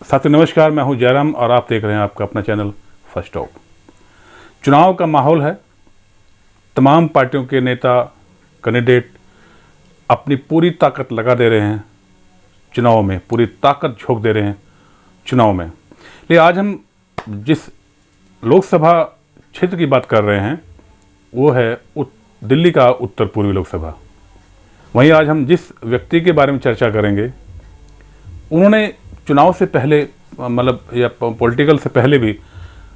साथियों नमस्कार, मैं हूं जयराम और आप देख रहे हैं आपका अपना चैनल फर्स्ट टॉक। चुनाव का माहौल है। तमाम पार्टियों के नेता कैंडिडेट अपनी पूरी ताकत लगा दे रहे हैं चुनाव में, पूरी ताकत झोंक दे रहे हैं चुनाव में। लेकिन आज हम जिस लोकसभा क्षेत्र की बात कर रहे हैं वो है दिल्ली का उत्तर पूर्वी लोकसभा। वहीं आज हम जिस व्यक्ति के बारे में चर्चा करेंगे उन्होंने चुनाव से पहले मतलब या पॉलिटिकल से पहले भी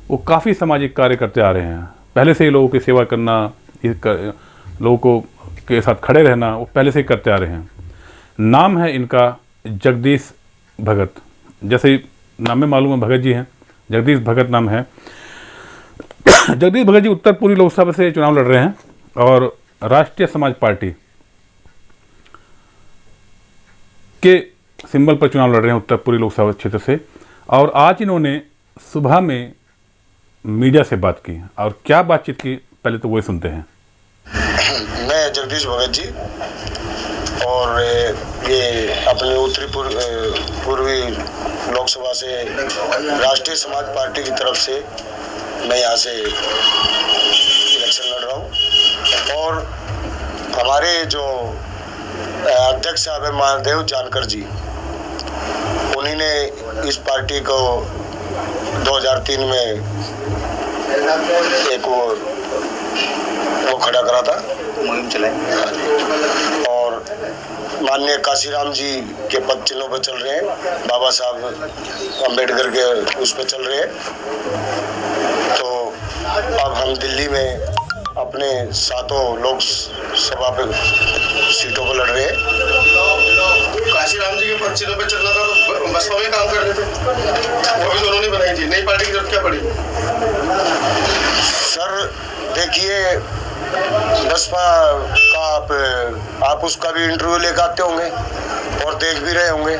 वो काफ़ी सामाजिक कार्य करते आ रहे हैं। पहले से ही लोगों की सेवा करना, लोगों को के साथ खड़े रहना वो पहले से ही करते आ रहे हैं। नाम है इनका जगदीश भगत। जैसे ही नाम में मालूम है भगत जी हैं, जगदीश भगत नाम है। जगदीश भगत जी उत्तर पूर्वी लोकसभा से चुनाव लड़ रहे हैं और राष्ट्रीय समाज पार्टी के सिंबल पर चुनाव लड़ रहे हैं उत्तर पूर्वी लोकसभा क्षेत्र से। और आज इन्होंने सुबह में मीडिया से बात की और क्या बातचीत की पहले तो वही सुनते हैं। मैं जगदीश भगत जी और ये अपने उत्तरी पूर्वी लोकसभा से राष्ट्रीय समाज पार्टी की तरफ से मैं यहाँ से इलेक्शन लड़ रहा हूँ। और हमारे जो अध्यक्ष साहब है महादेव जानकर जी, उन्हीं ने इस पार्टी को 2003 में एक वो खड़ा करा था, मुहिम चलाई। और माननीय काशीराम जी के पद चिन्हों पर चल रहे हैं, बाबा साहब अम्बेडकर के उस पर चल रहे हैं। तो अब हम दिल्ली में अपने सातों लोकसभा पे सीटों पर लड़ रहे हैं। काशीराम जी के पद चिन्हों पे चलना था तो बसपा में काम कर रहे थे, वो भी दोनों ने बनाई थी। नई पार्टी की जरूरत क्या पड़ी? सर देखिए, बसपा का आप उसका भी इंटरव्यू लेकर आते होंगे और देख भी रहे होंगे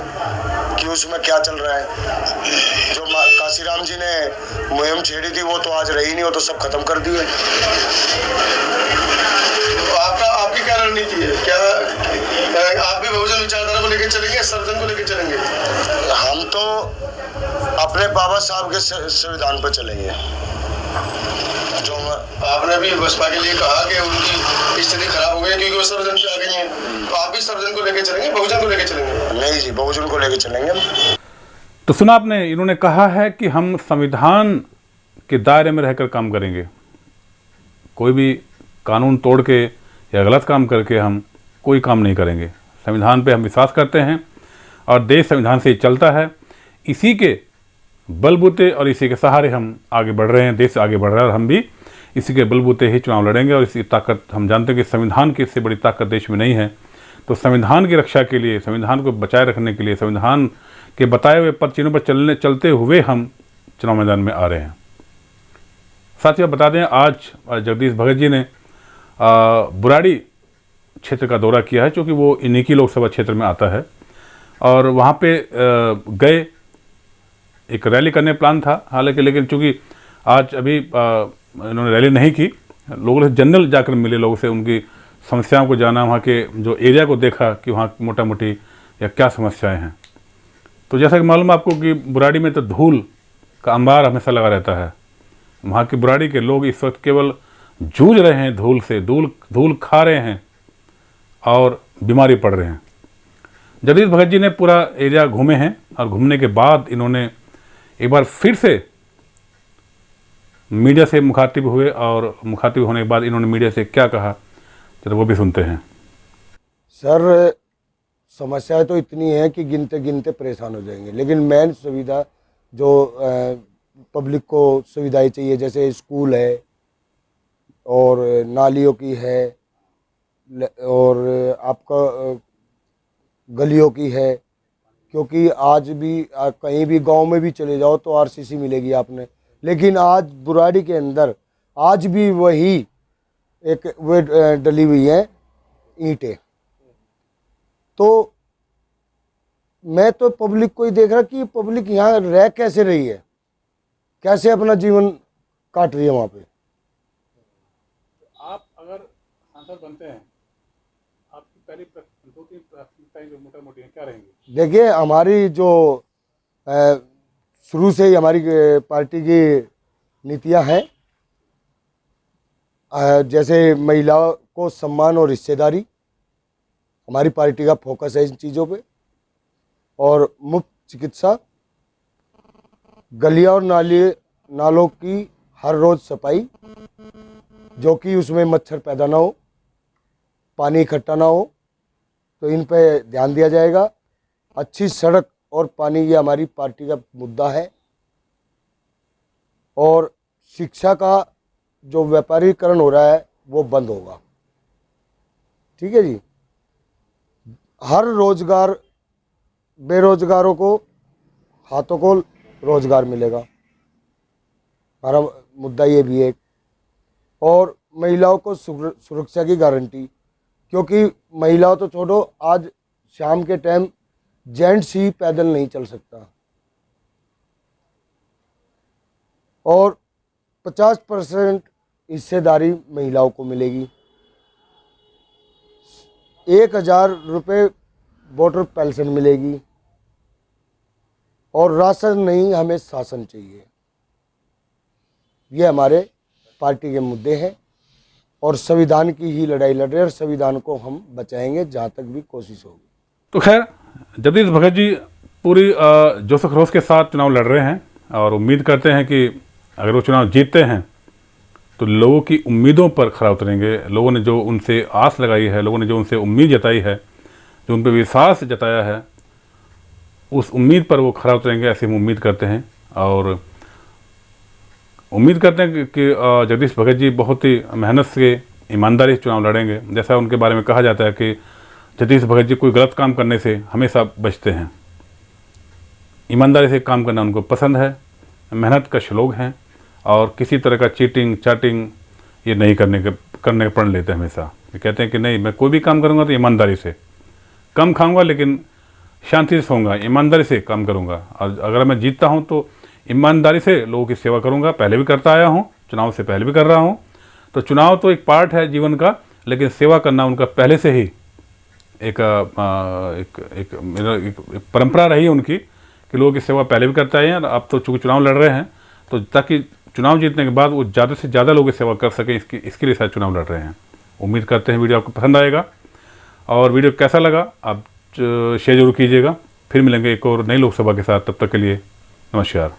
कि उसमें क्या चल रहा है। जो काशीराम जी ने मुहिम छेड़ी थी वो तो आज रही नहीं, वो तो सब खत्म कर दिए। तो आपकी क्या रणनीति है? क्या आप भी बहुजन विचारधारा को लेकर चलेंगे, सर्वजन को लेकर चलेंगे? हम तो अपने बाबा साहब के संविधान पर चलेंगे। जो आपने भी बसपा के लिए कहा कि उनकी स्थिति खराब हो गई क्योंकि वो सर्वजन पे आ गई हैं, तो आप भी सर्वजन को लेकर चलेंगे, बहुजन को लेकर चलेंगे? नहीं जी, बहुजन को लेकर चलेंगे। तो सुना आपने, इन्होंने कहा है कि हम संविधान के दायरे में रहकर काम करेंगे। कोई भी कानून तोड़ के या गलत काम करके हम कोई काम नहीं करेंगे। संविधान पे हम विश्वास करते हैं और देश संविधान से ही चलता है। इसी के बलबूते और इसी के सहारे हम आगे बढ़ रहे हैं, देश आगे बढ़ रहा है और हम भी इसी के बलबूते ही चुनाव लड़ेंगे। और इसी ताकत हम जानते हैं कि संविधान की इससे बड़ी ताकत देश में नहीं है। तो संविधान की रक्षा के लिए, संविधान को बचाए रखने के लिए, संविधान के बताए हुए पद चिन्हों पर चलते हुए हम चुनाव मैदान में आ रहे हैं। साथियों बता दें, आज जगदीश भगत जी ने बुराड़ी क्षेत्र का दौरा किया है, क्योंकि वो इन्हीं की लोकसभा क्षेत्र में आता है। और वहाँ पे गए, एक रैली करने प्लान था हालांकि, लेकिन चूँकि आज अभी इन्होंने रैली नहीं की। लोगों से जनरल जाकर मिले, लोगों से उनकी समस्याओं को जाना, वहाँ के जो एरिया को देखा कि वहाँ मोटा मोटी या क्या समस्याएं हैं। तो जैसा कि मालूम आपको कि बुराड़ी में तो धूल का अंबार हमेशा लगा रहता है। वहाँ की बुराड़ी के लोग इस वक्त केवल जूझ रहे हैं धूल से, धूल खा रहे हैं और बीमारी पड़ रहे हैं। जगदीश भगत जी ने पूरा एरिया घूमे हैं और घूमने के बाद इन्होंने एक बार फिर से मीडिया से मुखातिब हुए और मुखातिब होने के बाद इन्होंने मीडिया से क्या कहा, चलो वो भी सुनते हैं। सर समस्याएं तो इतनी हैं कि गिनते गिनते परेशान हो जाएंगे, लेकिन मेन सुविधा जो पब्लिक को सुविधाएं चाहिए, जैसे स्कूल है और नालियों की है और आपका गलियों की है। क्योंकि आज भी कहीं भी गांव में भी चले जाओ तो आरसीसी मिलेगी आपने, लेकिन आज बुराड़ी के अंदर आज भी वही एक वे डली हुई है ईंटें। तो मैं तो पब्लिक को ही देख रहा कि पब्लिक यहाँ रह कैसे रही है, कैसे अपना जीवन काट रही है वहाँ पे। आप अगर सांसद बनते हैं, आपकी पहली दो तीन प्राथमिकताएं जो मोटा मोटी क्या रहेंगी? देखिए, हमारी जो शुरू से ही हमारी पार्टी की नीतियां हैं, जैसे महिलाओं को सम्मान और हिस्सेदारी, हमारी पार्टी का फोकस है इन चीज़ों पे, और मुफ्त चिकित्सा, गलियां और नालों की हर रोज़ सफाई, जो कि उसमें मच्छर पैदा ना हो, पानी इकट्ठा ना हो, तो इन पे ध्यान दिया जाएगा। अच्छी सड़क और पानी, ये हमारी पार्टी का मुद्दा है। और शिक्षा का जो व्यापारीकरण हो रहा है वो बंद होगा। ठीक है जी। हर रोजगार, बेरोजगारों को, हाथों को रोजगार मिलेगा, हमारा मुद्दा ये भी है। और महिलाओं को सुरक्षा की गारंटी, क्योंकि महिलाओं तो छोड़ो, आज शाम के टाइम जेंट्स ही पैदल नहीं चल सकता। और 50% हिस्सेदारी महिलाओं को मिलेगी। 1000 रुपये वोटर पेंशन मिलेगी। और राशन नहीं, हमें शासन चाहिए। ये हमारे पार्टी के मुद्दे हैं, और संविधान की ही लड़ाई लड़ रहे हैं, और संविधान को हम बचाएंगे जहाँ तक भी कोशिश होगी। तो खैर, जगदीश भगत जी पूरी जोश खरोश के साथ चुनाव लड़ रहे हैं, और उम्मीद करते हैं कि अगर वो चुनाव जीतते हैं तो लोगों की उम्मीदों पर खरा उतरेंगे। लोगों ने जो उनसे आस लगाई है, लोगों ने जो उनसे उम्मीद जताई है, जो उन पर विश्वास जताया है, उस उम्मीद पर वो खरा उतरेंगे, ऐसी हम उम्मीद करते हैं। और उम्मीद करते हैं कि जगदीश भगत जी बहुत ही मेहनत से, ईमानदारी से चुनाव लड़ेंगे। जैसा उनके बारे में कहा जाता है कि जगदीश भगत जी कोई गलत काम करने से हमेशा बचते हैं। ईमानदारी से काम करना उनको पसंद है, मेहनत का श्लोक हैं, और किसी तरह का चीटिंग चाटिंग ये नहीं करने का प्रण लेते हैं हमेशा। ये कहते हैं कि नहीं, मैं कोई भी काम करूँगा तो ईमानदारी से, कम खाऊंगा लेकिन शांति से सोऊंगा, ईमानदारी से काम करूँगा, और अगर मैं जीतता हूँ तो ईमानदारी से लोगों की सेवा करूँगा। पहले भी करता आया हूँ, चुनाव से पहले भी कर रहा हूँ। तो चुनाव तो एक पार्ट है जीवन का, लेकिन सेवा करना उनका पहले से ही एक परंपरा रही है उनकी, कि लोगों की सेवा पहले भी करते आए हैं। अब तो चूँकि चुनाव लड़ रहे हैं, तो ताकि चुनाव जीतने के बाद वो ज़्यादा से ज़्यादा लोगों की सेवा कर सकें, इसके लिए शायद चुनाव लड़ रहे हैं। उम्मीद करते हैं वीडियो आपको पसंद आएगा, और वीडियो कैसा लगा आप शेयर जरूर कीजिएगा। फिर मिलेंगे एक और नई लोकसभा के साथ, तब तक के लिए नमस्कार।